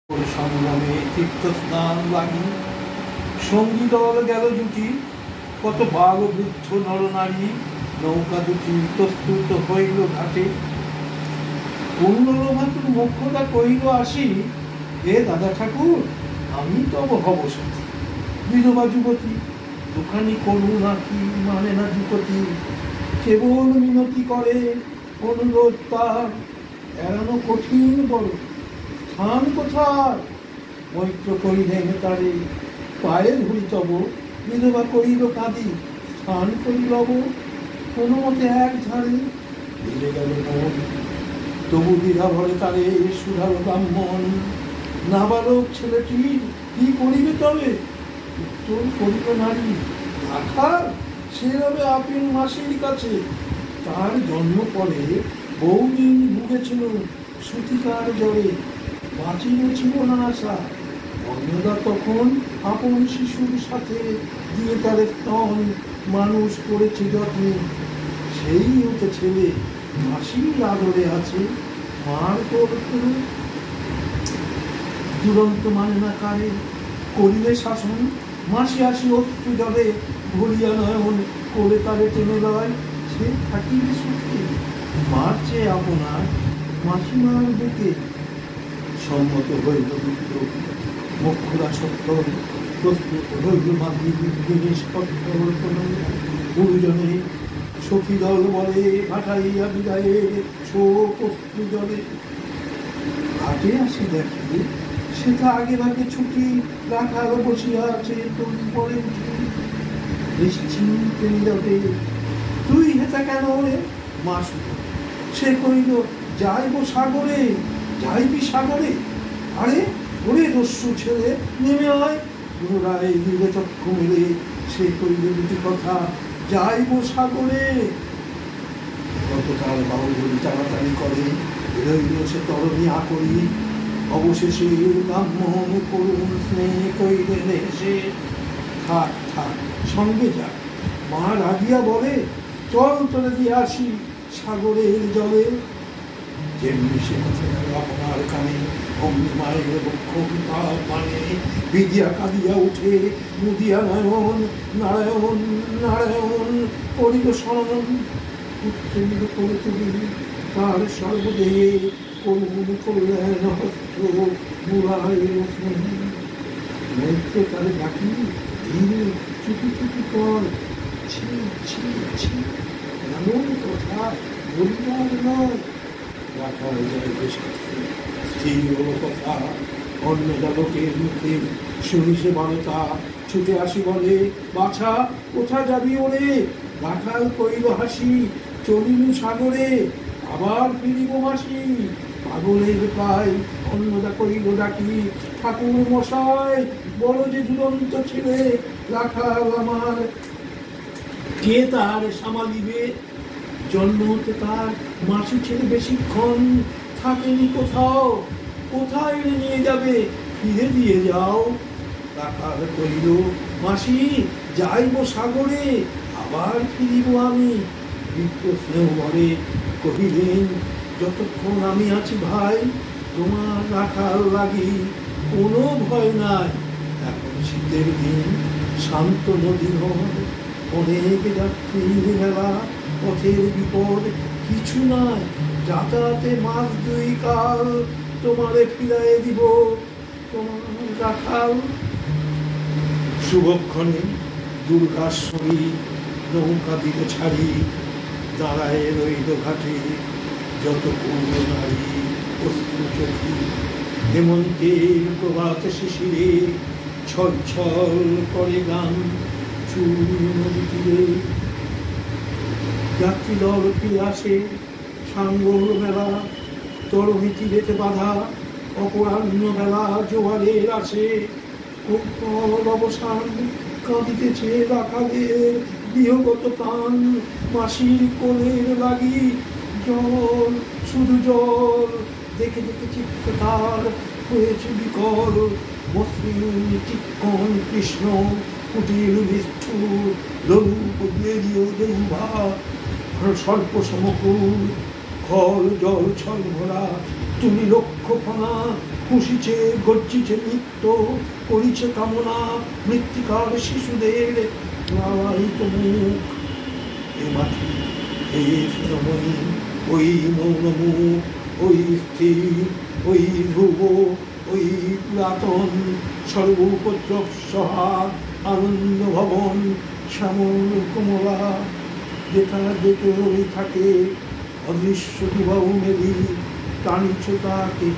সংগ্রামে তীর্থস্নান লাগি সঙ্গী দল গেল জুটি, কত বাল বৃদ্ধ নরনারী নৌকা দুটি প্রস্তুত হইল ঘাটে। পুণ্যলোভাতুর মুখ্যটা কহিল আসি, হে দাদা ঠাকুর আমি তব হব সাথী। বিধবা যুবতী দুখানি করু নাকি মানে না যুবতী, কেবল মিনতি করে অনুরোধ তার, এড়ানো কঠিন বড় স্থান কোথায়। মৈত্র করিলেন তারে পায়ে ধরি তব, বিধবা করিল কাঁদি স্থান করি লব। কোনো মতে এক ঝাড়ে ফিরে গেল মন, তবু দ্বিধা ভরে তারে সুধালো ব্রাহ্মণ। নাবালক ছেলেটি কি করিবে তবে, উত্তর করিল নারী রাখাল সে রবে আপিন মাসির কাছে। তার জন্ম পরে বহুদিন ভুগেছিল সুতিকার জ্বরে, বাঁচিল ছিল না আশা। অন্নদা তখন আপন শিশুর সাথে দিয়ে তার স্তন মানুষ করেছে যত্নে। সেই হতে ছেলে মাসির আদরে আছে, মার করতে দুরন্ত মানে না কারে। করিলে শাসন মাসি আসি অশ্রু জলে, ভরিয়া নয়ন করে তারে টেনে লয়। সে থাকিবে সুখে মার চেয়ে আপনার মাসিমার বুকে। সম্মত হইল মিত্র মুখ্যরা সত্য, প্রস্তুত হইল মাঝি জিনিসপত্র। গুরুজনে সখী দল বলে পাঠাইয়া বিদায়ে শোক অশ্রু জলে। ঘাটে আসি দেখি সেটা আগে ভাগে ছুটি, রাখাল বসিয়া আছে তরুণ পরে উঠি। নিশ্চিন্তে নীরবে তুই হেতা কেন রে মা শুধু, সে কইল যাইব সাগরে। যাইবি সাগরে? আরে ওরে দস্যু ছেলে নেমে আয়। পুনরায় দিলে চক্ষু মেলে সে কইল দুটি কথা, যাইব সাগরে। গতকাল বাহুবলী তাড়াতাড়ি করে রইল সে তরণী আকরি। অবশেষে ব্রাহ্মণ করুণ স্নেহ কইলেন এসে, থাক থাক সঙ্গে যা। মা রাগিয়া বলে চল চলে দিয়ে আসি সাগরের জলে। যেমনি সে কথা গেল আপনার কানে, অমনি মায়ের বক্ষ মানে বিদিয়া কাঁদিয়া উঠে মুদিয়া নয়ন নারায়ণ নারায়ণ করিল স্মরণ। উত্তীর্ণ করে তুলি তার সর্বদেহে করুণ করলেন হস্ত মুরায় স্নেহ। মৈত্র তারে ডাকি ধীরে চুপি চুপি কর, ছি ছি ছি এমন কথা বলিবার নয়। রাখা যাইবে সাথে স্থির হল কথা, অন্য জগতের মুখে শুনি সে বারতা। ছুটে আসি বলে বাছা কোথা যাবি ওরে। রাখাল কইল হাসি চলিনু সাগরে, আবার ফিরিব মাসি। পাগলের প্রায় অন্নদা কইল ডাকি ঠাকুর মশাই, বড় যে দুরন্ত ছেলে রাখাল আমার, কে তার সামালিবে। জন্ম হতে তার মাসি ছেলে বেশিক্ষণ থাকেনি কোথাও, কোথায় নিয়ে যাবে ফিরে দিয়ে যাও। রাখাল কইল মাসি যাইব সাগরে, আবার ফিরিব আমি। বিপ্র স্নেহ ভরে কহিলেন যতক্ষণ আমি আছি ভাই, তোমার রাখাল লাগি কোনো ভয় নাই। এখন শীতের দিন শান্ত নদী নয়, অনেক যাত্রীর মেলা, পথের বিপদ কিছু নাই। যাতায়াতে মাস দুই কাল তোমারে ফিরাইয়ে দিব তোমার রাখাল। শুভক্ষণে দুর্গাশ্বরী নৌকা দিল ছাড়ি, দাঁড়ায় রইল ঘাটে যত পূর্ণ নারী অশ্রু চোখী। হেমন্তের প্রভাত শিশিরে ছল ছল করে গান চুল নদী তীরে। যাত্রী দল ফিরে আসে সাঙ্গল মেলা, তরণী তীরেতে বাধা অপরাহ্ন বেলা জোয়ারের আসে। অবসান কাঁদিতেছে রাখালের গৃহগত প্রাণ, মাসির কোলের লাগি জল শুধু জল। দেখে দেখে চিত্ত তার হয়েছে বিকল, মসৃণ চিক্কণ কৃষ্ণ কুটির নিষ্ঠুর। লরূপ বেরিয়ে দেউভা স্বল্প সমকুল, খল জল ছল ভরা তুমি লক্ষ্য ফনা পুষিছে গর্জিছে নিত্য, করিছে কামনা মৃত্তিকার শিশুদের লালায়িত মুখ। এ মাটি, হে স্নেহময়ী, ওই মৌন মুখ, ওই স্থির, ওই ধ্রুব, ওই পুরাতন সর্বোপদ্রব সহা আনন্দ ভবন শ্যামল কমলা, যেটা যেতে থাকে অদৃশ্য দুবাহু মেলি টানিছে তাকে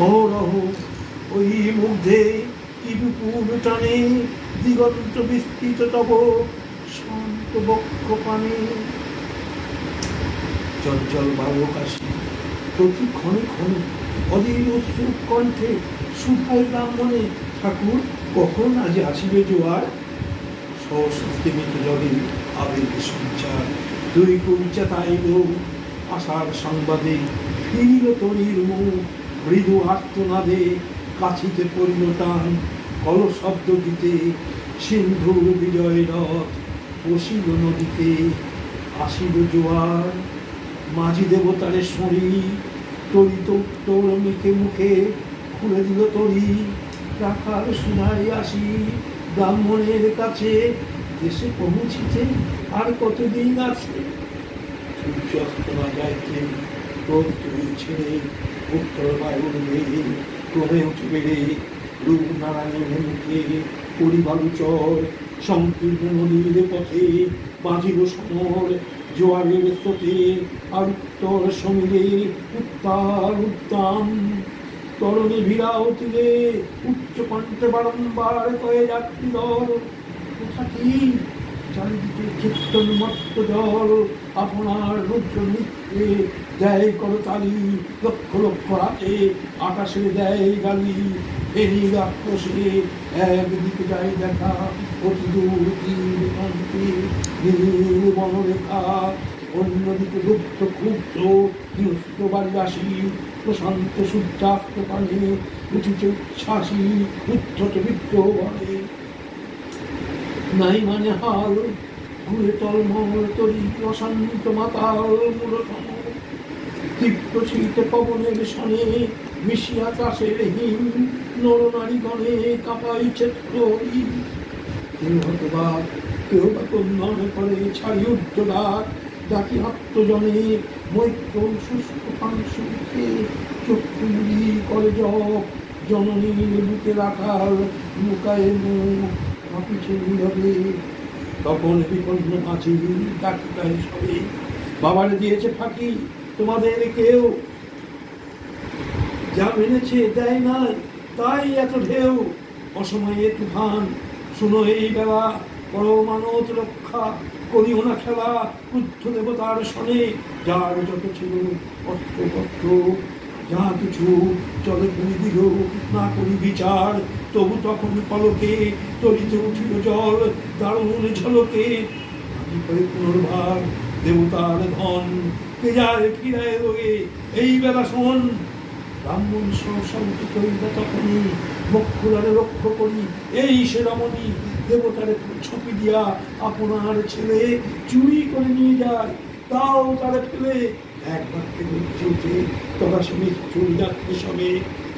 অহরহ। ওই মুগ্ধে কি বিপুল টানে দিগন্ত বিস্তৃত তব শান্ত বক্ষ পানে। চঞ্চল বাবকাশী প্রতি ক্ষণে ক্ষণে অধীর উৎসুক কণ্ঠে সুধায় ব্রাহ্মণে, ঠাকুর কখন আজ আসিবে জোয়ার। সস্তিমিত জলে আবেগ সঞ্চার, দুই কুঞ্চা তাইল আশার সংবাদে ফিরিল তরির মুখ মৃদু আর্তনাদে। কাছিতে পড়িল টান কল শব্দ দিতে, সিন্ধুর বিজয় রথ বসিল নদীতে। আসিল জোয়ার মাঝি দেবতারে শরী, তরিত উত্তর মুখে মুখে খুলে দিল তরি। রাখার শুনাই আসি ব্রাহ্মণের কাছে, দেশে পৌঁছিতে আর কতদিন আছে। সূর্য অস্ত না যাইতে রোদ তুলি ছেড়ে উত্তর বায়ুর মেয়ে ক্রমে উঠে বেড়ে রূপ নারায়ণের মুখে পরিবালুচর সংকীর্ণ নদীর পথে বাজিল সমর জোয়ারের স্রোতে। আর উত্তর সমীরে উত্তাল উদ্দাম তরণী ভিড়াও তীরে উচ্চ কণ্ঠে বারম্বার কয়ে যাত্রী দল। কোথা কি চারিদিকে চিত্তন্মত্ত জল, আপনার রুদ্র নৃত্যে দেয় করতালি। লক্ষ লক্ষ হাতে আকাশে দেয় গালি, ফেরির আক্রোশে একদিকে যায় দেখা অতি দূর তীর প্রান্তে নীল বনরেখা। অন্যদিকে লুপ্ত ক্ষুব্ধ হিংস্র বাড়িবাসী প্রশান্ত সূর্যাস্ত পানে উঠিছে উচ্ছ্বাসী উদ্ধত বিদ্রোহ বলে। নাই মানে হাল ঘুরে তলমল তরি অশান্ত মাতাল মূলতম। তীব্র শীত পবনের সনে মিশিয়া চাষের হিম নরনারীগণে কাঁপাইছে তরি। কেউ হতবা কেউ বা কন্যা করে ছাড়ি উদ্যোগাত ডাকি আত্মজনে মৈত্রল শুষ্ক পাংশুকে চক্ষু মুড়ি করে জপ। জননীর বুকে রাখাল লুকায় মুখ কাঁপিছে নীরবে। তখন বিপন্ন মাঝি ডাকি গায়ে সবে, বাবারে দিয়েছে ফাঁকি তোমাদের কেউ, যা মেনেছে দেয় নাই তাই এত ঢেউ। অসময়ে তুফান শুনো এই বেলা, করো মানত রক্ষা করিও না খেলা। ক্রুদ্ধ দেবতার শনে যার যত ছিল অস্ত্রপত্র, যা কিছু চলে করে দিল না করি বিচার। তবু তখন পলকে তরিতে উঠিল জল দারুণ ঝলকে। আমি করে পুনর্বার দেবতার ধন, কে যায় ফিরায় রোগে এই বেলা শোন। ব্রাহ্মণ সশান্তি করিবা তখনই, বক্ষুরারে লক্ষ্য করি এই সে রমণী। দেবতারে ছপি দিয়া আপনার ছেলে চুরি করে নিয়ে যায়, তাও তারে ফেলে। এক বাক্যে গর্জে উঠে তথা সে মৃত্যুর যাত্রী সবে,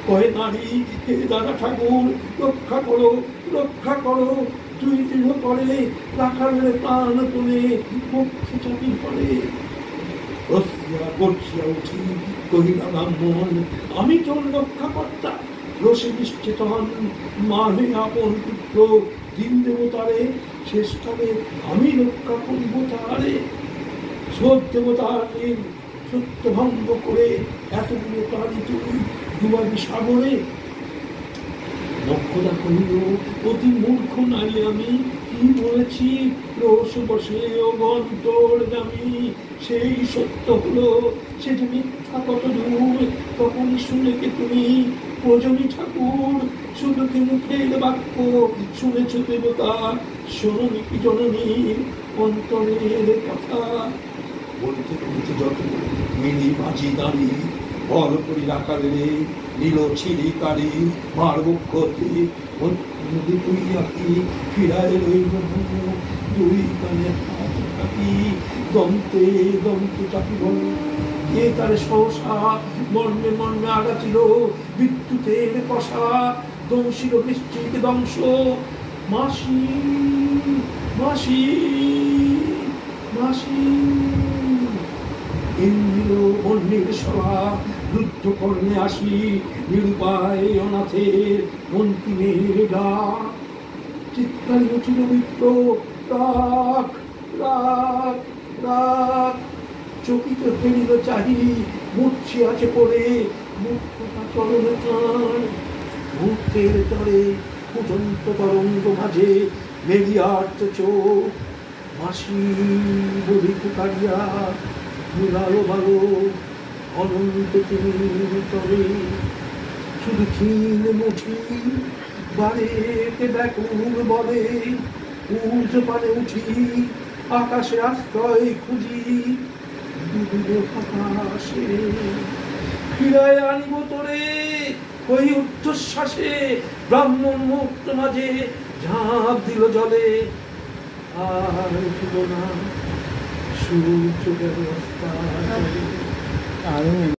কহে নারী হে দাদা ঠাকুর রক্ষা করো রক্ষা করো। তুই দৃঢ় করে রাখালের প্রাণ তোলে পক্ষে চাপি ধরে। রসিয়া গর্জিয়া উঠি কহিলা ব্রাহ্মণ, আমি তোর রক্ষাকর্তা রসে নিশ্চেতন। মা হে আপন পুত্র দিন দেবতারে, শেষকালে আমি রক্ষা করিব তারে। শোধ দেবতার সত্য ভঙ্গ করে এতগুলো প্রাণী তুই ডুবাবি সাগরে। নক্ষদা কহিল, অতি মূর্খ নারী আমি, কি বলেছি রোষ বসে অগন্তর দামি। সেই সত্য হলো সে যে মিথ্যা কত দূর, তখনই শুনেকে তুমি প্রজনী ঠাকুর। শুধু কি মুখের বাক্য শুনেছ দেবতা, শোনি কি জননীর অন্তরের কথা। বলতে বলতে যত মিনি বাজি দাঁড়ি বল করি রাখালে নীল ছিড়ি কারি মারব ক্ষতি। নদী তুই আঁকি ফিরায় রইল দুই কানে হাত থাকি, দন্তে দন্ত চাপি বল কে তারে সহসা মর্মে মর্মে আগাছিল বিদ্যুতের কষা, দংশিল বৃষ্টিকে ধ্বংস। মাসি মাসি মাসি ইন্দ্র অন্যের সভা রুদ্ধ কর্ণে আসি, নিরুপায় অনাথের অন্তিমের ডাক। চিৎকারে উঠিল বিপ্র, রাখ রাখ রাখ। চকিত ফেরিল চাহি, মূর্ছি আছে পড়ে, মুক্তটা চরণে টান। মুহূর্তের তরে ফুটন্ত তরঙ্গ মাঝে মেরিয়ার্ত চোখ। মাসি বলি পুকারিয়া মুলালো ভালো অনন্ত তুমি তরে। শুধু ক্ষীণ মুঠি বাড়িতে ব্যাকুল বলে, ঊর্ধ্ব পানে উঠি আকাশে আশ্রয় খুঁজি। আকাশে ফিরায় আনিব তোরে, ওই ঊর্ধ্বশ্বাসে ব্রাহ্মণ মুক্ত মাঝে ঝাঁপ দিল জলে। আর উঠিল না সূর্য ব্যবস্থা।